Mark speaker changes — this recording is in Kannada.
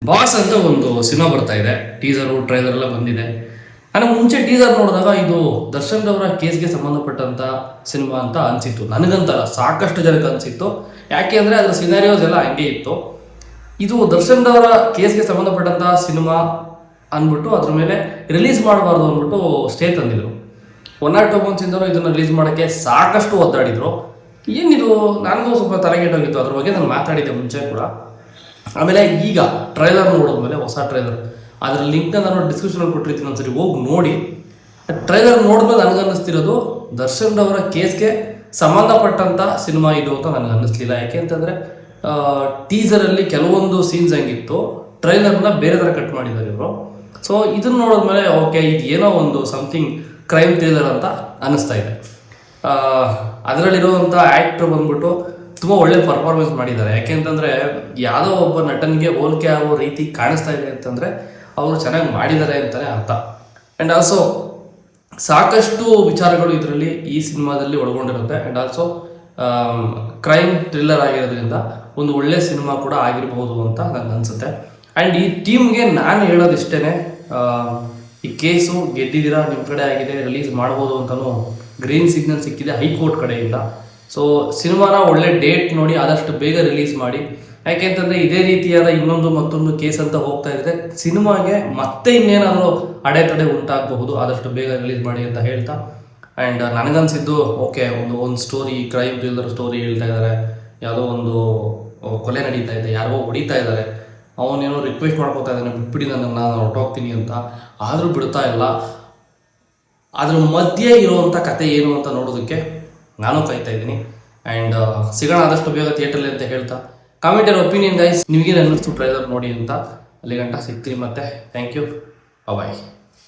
Speaker 1: ಬಾಸ್ ಅಂತ ಒಂದು ಸಿನಿಮಾ ಬರ್ತಾ ಇದೆ, ಟೀಸರು ಟ್ರೈಲರ್ ಎಲ್ಲ ಬಂದಿದೆ. ನನಗೆ ಮುಂಚೆ ಟೀಸರ್ ನೋಡಿದಾಗ ಇದು ದರ್ಶನ್ ಅವರ ಕೇಸ್ಗೆ ಸಂಬಂಧಪಟ್ಟಂತ ಸಿನಿಮಾ ಅಂತ ಅನಿಸಿತ್ತು. ನನಗಂತಲ್ಲ, ಸಾಕಷ್ಟು ಜನಕ್ಕೆ ಅನಿಸಿತ್ತು. ಯಾಕೆ ಅಂದರೆ ಅದರ ಸಿನಾರಿಯೋಸ್ ಎಲ್ಲ ಹಂಗೆ ಇತ್ತು. ಇದು ದರ್ಶನ್ ಅವರ ಕೇಸ್ಗೆ ಸಂಬಂಧಪಟ್ಟಂಥ ಸಿನಿಮಾ ಅಂದ್ಬಿಟ್ಟು ಅದ್ರ ಮೇಲೆ ರಿಲೀಸ್ ಮಾಡಬಾರ್ದು ಅಂದ್ಬಿಟ್ಟು ಸ್ಟೇ ತಂದಿದ್ರು. 1 or 2 months ಇದನ್ನು ರಿಲೀಸ್ ಮಾಡೋಕ್ಕೆ ಸಾಕಷ್ಟು ಒದ್ದಾಡಿದ್ರು. ಏನಿದು, ನನಗೂ ಸ್ವಲ್ಪ ತಲೆಗೆಟ್ಟೋಗಿತ್ತು. ಅದ್ರ ಬಗ್ಗೆ ನಾನು ಮಾತಾಡಿದ್ದೆ ಮುಂಚೆ ಕೂಡ. ಆಮೇಲೆ ಈಗ ಟ್ರೈಲರ್ ನೋಡಿದ್ಮೇಲೆ, ಹೊಸ ಟ್ರೈಲರ್, ಅದರ ಲಿಂಕ್ನ ನಾನು ಡಿಸ್ಕ್ರಿಪ್ಷನಲ್ಲಿ ಕೊಟ್ಟಿರ್ತೀನಿ, ಒಂದ್ಸರಿ ಹೋಗಿ ನೋಡಿ. ಟ್ರೈಲರ್ ನೋಡಿದ್ಮೇಲೆ ನನಗನ್ನಿಸ್ತಿರೋದು ದರ್ಶನ್ ಅವರ ಕೇಸ್ಗೆ ಸಂಬಂಧಪಟ್ಟಂಥ ಸಿನಿಮಾ ಇದು ಅಂತ ನನಗೆ ಅನ್ನಿಸ್ಲಿಲ್ಲ. ಯಾಕೆ ಅಂತಂದರೆ ಟೀಸರಲ್ಲಿ ಕೆಲವೊಂದು ಸೀನ್ಸ್ ಹೆಂಗಿತ್ತು, ಟ್ರೈಲರ್ನ ಬೇರೆ ಥರ ಕಟ್ ಮಾಡಿದ್ದಾರೆ ಇವರು. ಸೊ ಇದನ್ನು ನೋಡಿದ್ಮೇಲೆ ಓಕೆ, ಇದು ಏನೋ ಒಂದು ಸಮಥಿಂಗ್ ಕ್ರೈಮ್ ಥ್ರಿಲ್ಲರ್ ಅಂತ ಅನ್ನಿಸ್ತಾ ಇದೆ. ಅದರಲ್ಲಿರುವಂಥ ಆ್ಯಕ್ಟ್ರ್ ಬಂದ್ಬಿಟ್ಟು ತುಂಬ ಒಳ್ಳೆ ಪರ್ಫಾರ್ಮೆನ್ಸ್ ಮಾಡಿದ್ದಾರೆ. ಯಾಕೆಂತಂದರೆ ಯಾವುದೋ ಒಬ್ಬ ನಟನಿಗೆ ಹೋಲಿಕೆ ಆಗೋ ರೀತಿ ಕಾಣಿಸ್ತಾ ಇದೆ ಅಂತಂದರೆ ಅವರು ಚೆನ್ನಾಗಿ ಮಾಡಿದ್ದಾರೆ ಅಂತಲೇ ಅರ್ಥ. ಆ್ಯಂಡ್ ಆಲ್ಸೋ ಸಾಕಷ್ಟು ವಿಚಾರಗಳು ಇದರಲ್ಲಿ ಈ ಸಿನಿಮಾದಲ್ಲಿ ಒಳಗೊಂಡಿರುತ್ತೆ. ಆ್ಯಂಡ್ ಆಲ್ಸೋ ಕ್ರೈಮ್ ಥ್ರಿಲ್ಲರ್ ಆಗಿರೋದ್ರಿಂದ ಒಂದು ಒಳ್ಳೆ ಸಿನಿಮಾ ಕೂಡ ಆಗಿರಬಹುದು ಅಂತ ನನಗೆ ಅನಿಸುತ್ತೆ. ಆ್ಯಂಡ್ ಈ ಟೀಮ್ಗೆ ನಾನು ಹೇಳೋದಿಷ್ಟೇ, ಈ ಕೇಸು ಗೆದ್ದಿದ್ದೀರಾ, ನಿಮ್ಮ ಕಡೆ ಆಗಿದೆ, ರಿಲೀಸ್ ಮಾಡ್ಬೋದು ಅಂತಲೂ ಗ್ರೀನ್ ಸಿಗ್ನಲ್ ಸಿಕ್ಕಿದೆ ಹೈಕೋರ್ಟ್ ಕಡೆಯಿಂದ. ಸೊ ಸಿನಿಮಾನ ಒಳ್ಳೆ ಡೇಟ್ ನೋಡಿ ಆದಷ್ಟು ಬೇಗ ರಿಲೀಸ್ ಮಾಡಿ. ಯಾಕೆಂತಂದರೆ ಇದೇ ರೀತಿಯಾದ ಮತ್ತೊಂದು ಕೇಸ್ ಅಂತ ಹೋಗ್ತಾ ಇದ್ರೆ ಸಿನಿಮಾಗೆ ಮತ್ತೆ ಇನ್ನೇನಾದರೂ ಅಡೆತಡೆ ಉಂಟಾಗಬಹುದು. ಆದಷ್ಟು ಬೇಗ ರಿಲೀಸ್ ಮಾಡಿ ಅಂತ ಹೇಳ್ತಾ, ಆ್ಯಂಡ್ ನನಗನ್ಸಿದ್ದು ಓಕೆ, ಒಂದು ಸ್ಟೋರಿ, ಕ್ರೈಮ್ ಥ್ರಿಲ್ಲರ್ ಸ್ಟೋರಿ ಹೇಳ್ತಾ ಇದ್ದಾರೆ. ಯಾವುದೋ ಒಂದು ಕೊಲೆ ನಡೀತಾ ಇದೆ, ಯಾರೋ ಹೊಡಿತಾ ಇದ್ದಾರೆ, ಅವನೇನೋ ರಿಕ್ವೆಸ್ಟ್ ಮಾಡ್ಕೋತಾ ಇದ್ದಾನೆ, ಬಿಟ್ಬಿಡಿ ನನ್ನನ್ನು, ನಾನು ಹೊರಟೋಗ್ತೀನಿ ಅಂತ. ಆದರೂ ಬಿಡ್ತಾ ಇಲ್ಲ. ಅದ್ರ ಮಧ್ಯೆ ಇರುವಂಥ ಕತೆ ಏನು ಅಂತ ನೋಡೋದಕ್ಕೆ ನಾನು ಕಾಯ್ತಾ ಇದ್ದೀನಿ. ಆ್ಯಂಡ್ ಸಿಗೋಣ ಆದಷ್ಟು ಬೇಗ ಥಿಯೇಟ್ರಲ್ಲಿ ಅಂತ ಹೇಳ್ತಾ, ಕಾಮೆಂಟ್ your ಒಪಿನಿಯನ್ ಗೈಸ್, ನಿಮಗೇನು ಅನ್ನಿಸ್ತು ಟ್ರೈಲರ್ ನೋಡಿ ಅಂತ. ಅಲ್ಲಿಗಂಟ ಸಿಗ್ತೀವಿ ಮತ್ತೆ. Thank you, bye.